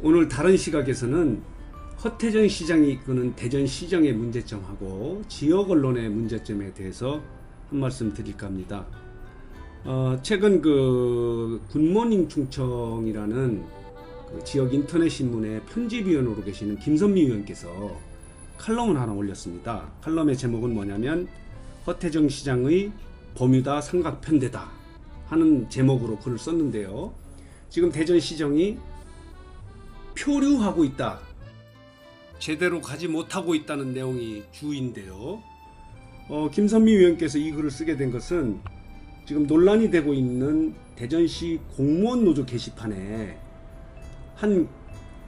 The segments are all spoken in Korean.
오늘 다른 시각에서는 허태정 시장이 이끄는 대전시정의 문제점하고 지역 언론의 문제점에 대해서 한 말씀 드릴까 합니다. 최근 굿모닝 충청이라는 지역 인터넷 신문의 편집위원으로 계시는 김선미 위원께서 칼럼을 하나 올렸습니다. 칼럼의 제목은 뭐냐면 허태정 시장의 버뮤다 삼각편대다 하는 제목으로 글을 썼는데요. 지금 대전시정이 표류하고 있다, 제대로 가지 못하고 있다는 내용이 주인데요. 김선미 위원께서 이 글을 쓰게 된 것은 지금 논란이 되고 있는 대전시 공무원 노조 게시판에 한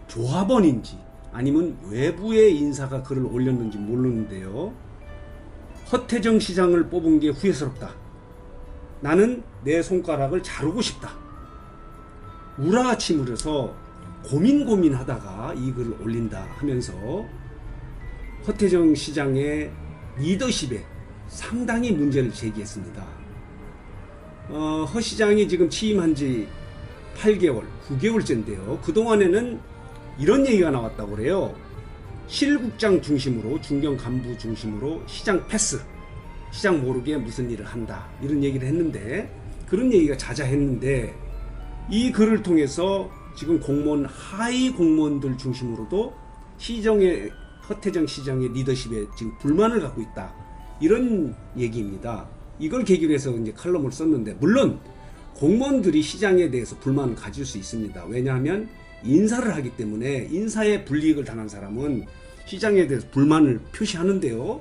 조합원인지 아니면 외부의 인사가 글을 올렸는지 모르는데요. 허태정 시장을 뽑은 게 후회스럽다. 나는 내 손가락을 자르고 싶다. 우라침을해서 고민하다가 이 글을 올린다 하면서 허태정 시장의 리더십에 상당히 문제를 제기했습니다. 허 시장이 지금 취임한 지 8개월, 9개월째인데요. 그동안에는 이런 얘기가 나왔다고 그래요. 실국장 중심으로, 중견 간부 중심으로 시장 패스, 시장 모르게 무슨 일을 한다, 이런 얘기를 했는데, 그런 얘기가 자자했는데, 이 글을 통해서 지금 공무원, 하위 공무원들 중심으로도 시정의, 허태정 시장의 리더십에 지금 불만을 갖고 있다, 이런 얘기입니다. 이걸 계기로 해서 이제 칼럼을 썼는데, 물론 공무원들이 시장에 대해서 불만을 가질 수 있습니다. 왜냐하면 인사를 하기 때문에 인사에 불이익을 당한 사람은 시장에 대해서 불만을 표시하는데요.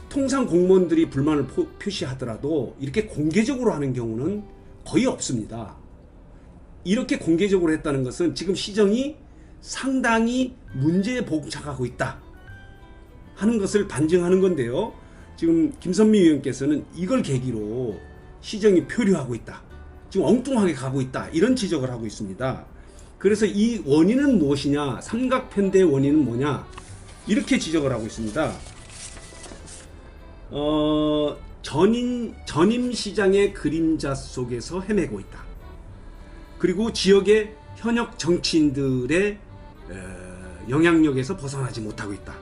통상 공무원들이 불만을 표시하더라도 이렇게 공개적으로 하는 경우는 거의 없습니다. 이렇게 공개적으로 했다는 것은 지금 시정이 상당히 문제에 봉착하고 있다 하는 것을 반증하는 건데요. 지금 김선미 위원께서는 이걸 계기로 시정이 표류하고 있다, 지금 엉뚱하게 가고 있다, 이런 지적을 하고 있습니다. 그래서 이 원인은 무엇이냐, 삼각편대의 원인은 뭐냐, 이렇게 지적을 하고 있습니다. 전임 시장의 그림자 속에서 헤매고 있다. 그리고 지역의 현역 정치인들의 영향력에서 벗어나지 못하고 있다.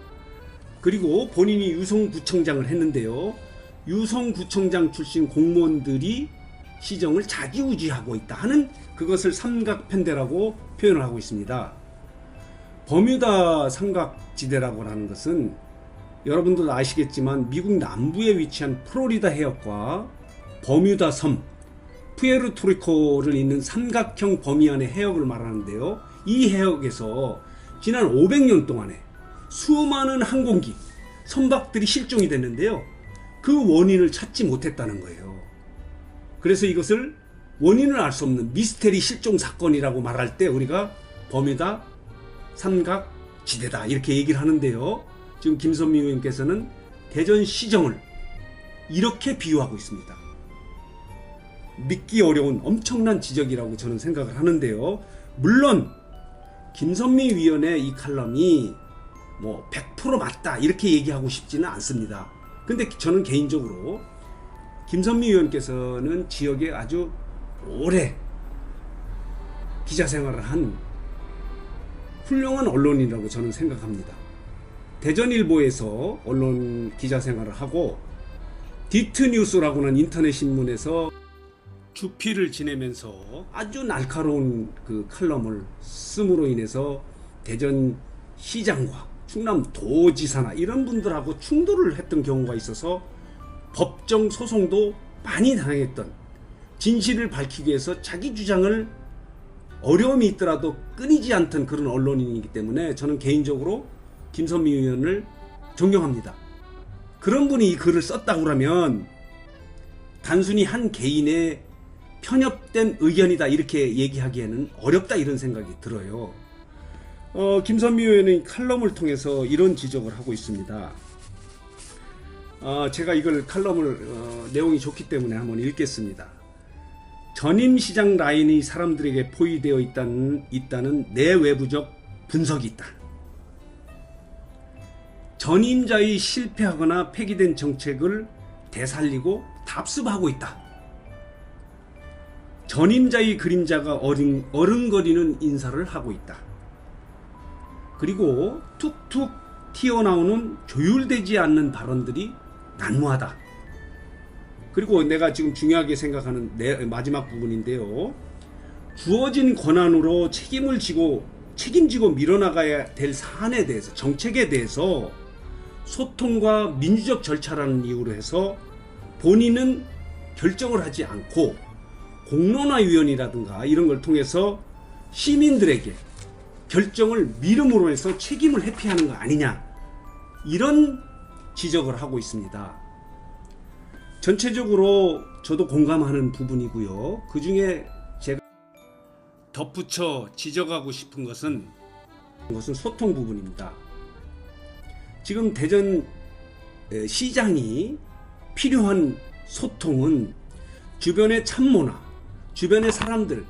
그리고 본인이 유성구청장을 했는데요. 유성구청장 출신 공무원들이 시정을 좌지우지하고 있다 하는, 그것을 삼각편대라고 표현을 하고 있습니다. 버뮤다 삼각지대라고 하는 것은 여러분들도 아시겠지만 미국 남부에 위치한 플로리다 해역과 버뮤다 섬, 푸에르토리코를 잇는 삼각형 범위 안의 해역을 말하는데요. 이 해역에서 지난 500년 동안에 수많은 항공기, 선박들이 실종이 됐는데요. 그 원인을 찾지 못했다는 거예요. 그래서 이것을 원인을 알 수 없는 미스테리 실종 사건이라고 말할 때 우리가 버뮤다 삼각지대다, 이렇게 얘기를 하는데요. 지금 김선미 의원께서는 대전시정을 이렇게 비유하고 있습니다. 믿기 어려운 엄청난 지적이라고 저는 생각을 하는데요. 물론 김선미 위원의 이 칼럼이 100% 맞다 이렇게 얘기하고 싶지는 않습니다. 근데 저는 개인적으로 김선미 의원께서는 지역에 아주 오래 기자 생활을 한 훌륭한 언론인이라고 저는 생각합니다. 대전일보에서 언론 기자 생활을 하고 디트뉴스라고 하는 인터넷 신문에서 주필을 지내면서 아주 날카로운 그 칼럼을 씀으로 인해서 대전시장과 충남도지사나 이런 분들하고 충돌을 했던 경우가 있어서 법정 소송도 많이 당했던, 진실을 밝히기 위해서 자기 주장을 어려움이 있더라도 끊이지 않던 그런 언론인이기 때문에 저는 개인적으로 김선미 의원을 존경합니다. 그런 분이 이 글을 썼다고 하면 단순히 한 개인의 편협된 의견이다 이렇게 얘기하기에는 어렵다, 이런 생각이 들어요. 김선미 의원은 칼럼을 통해서 이런 지적을 하고 있습니다. 제가 이걸 칼럼을 내용이 좋기 때문에 한번 읽겠습니다. 전임 시장 라인이 사람들에게 포위되어 있다는 내외부적 분석이 있다. 전임자의 실패하거나 폐기된 정책을 되살리고 답습하고 있다. 전임자의 그림자가 어른거리는 인사를 하고 있다. 그리고 툭툭 튀어나오는 조율되지 않는 발언들이 난무하다. 그리고 내가 지금 중요하게 생각하는 마지막 부분인데요. 주어진 권한으로 책임지고 밀어나가야 될 사안에 대해서, 정책에 대해서 소통과 민주적 절차라는 이유로 해서 본인은 결정을 하지 않고 공론화위원이라든가 이런 걸 통해서 시민들에게 결정을 미룸으로 해서 책임을 회피하는 거 아니냐, 이런 지적을 하고 있습니다. 전체적으로 저도 공감하는 부분이고요. 그 중에 제가 덧붙여 지적하고 싶은 것은 소통 부분입니다. 지금 대전 시장이 필요한 소통은 주변의 참모나 주변의 사람들과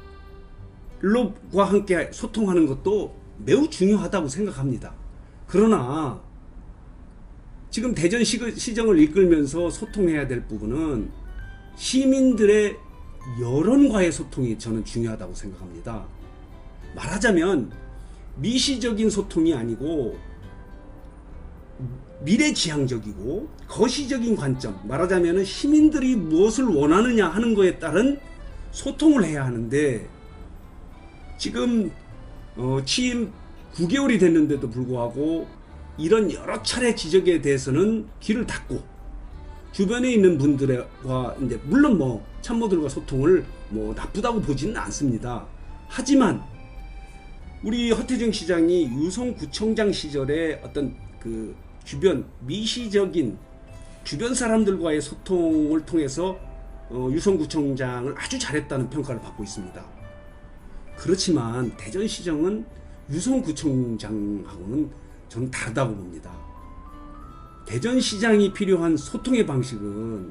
함께 소통하는 것도 매우 중요하다고 생각합니다. 그러나 지금 대전 시정을 이끌면서 소통해야 될 부분은 시민들의 여론과의 소통이 저는 중요하다고 생각합니다. 말하자면 미시적인 소통이 아니고 미래지향적이고 거시적인 관점, 말하자면 시민들이 무엇을 원하느냐 하는 것에 따른 소통을 해야 하는데, 지금 취임 9개월이 됐는데도 불구하고 이런 여러 차례 지적에 대해서는 귀를 닫고 주변에 있는 분들과 이제 물론 참모들과 소통을 나쁘다고 보지는 않습니다. 하지만 우리 허태정 시장이 유성구청장 시절에 어떤 그 주변 미시적인 주변 사람들과의 소통을 통해서 유성구청장을 아주 잘했다는 평가를 받고 있습니다. 그렇지만 대전시정은 유성구청장하고는 저는 다르다고 봅니다. 대전시장이 필요한 소통의 방식은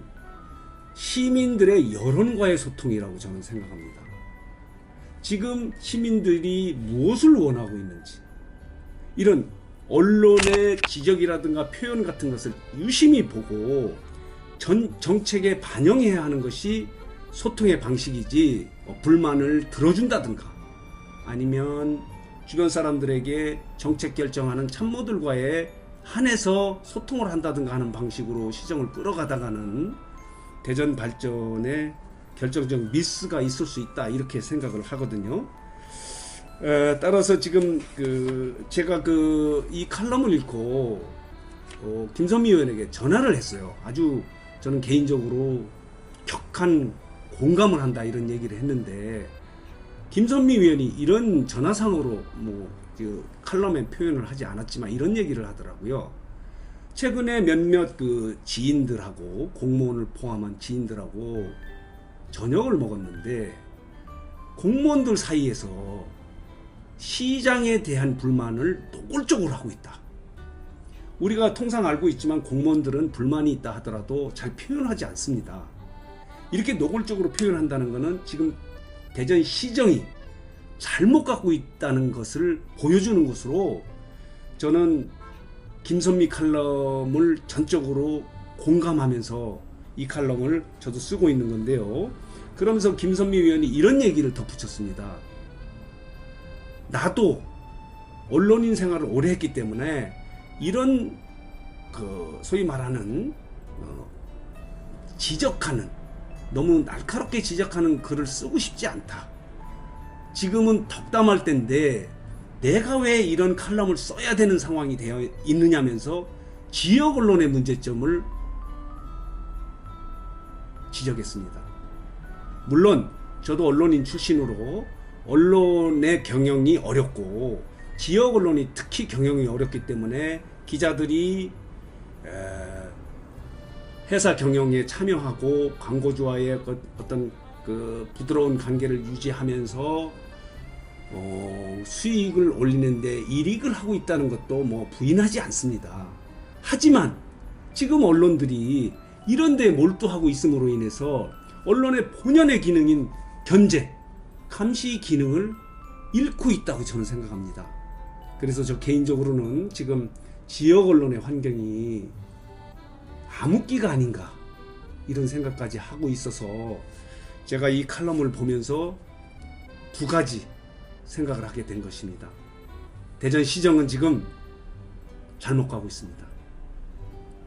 시민들의 여론과의 소통이라고 저는 생각합니다. 지금 시민들이 무엇을 원하고 있는지, 이런 언론의 지적이라든가 표현 같은 것을 유심히 보고 정책에 반영해야 하는 것이 소통의 방식이지, 불만을 들어준다든가 아니면 주변 사람들에게 정책 결정하는 참모들과의 한해서 소통을 한다든가 하는 방식으로 시정을 끌어가다가는 대전 발전에 결정적 미스가 있을 수 있다, 이렇게 생각을 하거든요. 따라서 지금 제가 이 칼럼을 읽고 김선미 의원에게 전화를 했어요. 아주 저는 개인적으로 격한 공감을 한다, 이런 얘기를 했는데, 김선미 의원이 이런 전화상으로 칼럼에 표현을 하지 않았지만 이런 얘기를 하더라고요. 최근에 몇몇 지인들하고, 공무원을 포함한 지인들하고 저녁을 먹었는데 공무원들 사이에서 시장에 대한 불만을 노골적으로 하고 있다. 우리가 통상 알고 있지만 공무원들은 불만이 있다 하더라도 잘 표현하지 않습니다. 이렇게 노골적으로 표현한다는 것은 지금 대전시정이 잘못 갖고 있다는 것을 보여주는 것으로, 저는 김선미 칼럼을 전적으로 공감하면서 이 칼럼을 저도 쓰고 있는 건데요. 그러면서 김선미 의원이 이런 얘기를 덧붙였습니다. 나도 언론인 생활을 오래 했기 때문에 이런 소위 말하는 지적하는, 너무 날카롭게 지적하는 글을 쓰고 싶지 않다. 지금은 덕담할 때인데 내가 왜 이런 칼럼을 써야 되는 상황이 되어 있느냐면서 지역 언론의 문제점을 지적했습니다. 물론 저도 언론인 출신으로 언론의 경영이 어렵고 지역 언론이 특히 경영이 어렵기 때문에 기자들이 회사 경영에 참여하고 광고주와의 어떤 부드러운 관계를 유지하면서 수익을 올리는데 이익을 하고 있다는 것도 부인하지 않습니다. 하지만 지금 언론들이 이런 데 몰두하고 있음으로 인해서 언론의 본연의 기능인 견제, 감시 기능을 잃고 있다고 저는 생각합니다. 그래서 저 개인적으로는 지금 지역 언론의 환경이 암흑기가 아닌가, 이런 생각까지 하고 있어서 제가 이 칼럼을 보면서 두 가지 생각을 하게 된 것입니다. 대전시정은 지금 잘못 가고 있습니다.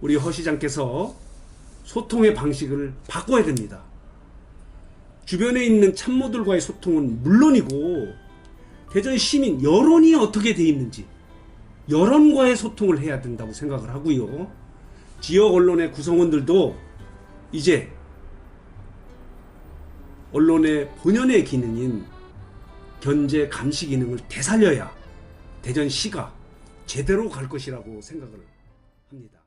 우리 허 시장께서 소통의 방식을 바꿔야 됩니다. 주변에 있는 참모들과의 소통은 물론이고 대전 시민 여론이 어떻게 돼 있는지 여론과의 소통을 해야 된다고 생각을 하고요. 지역 언론의 구성원들도 이제 언론의 본연의 기능인 견제 감시 기능을 되살려야 대전시가 제대로 갈 것이라고 생각을 합니다.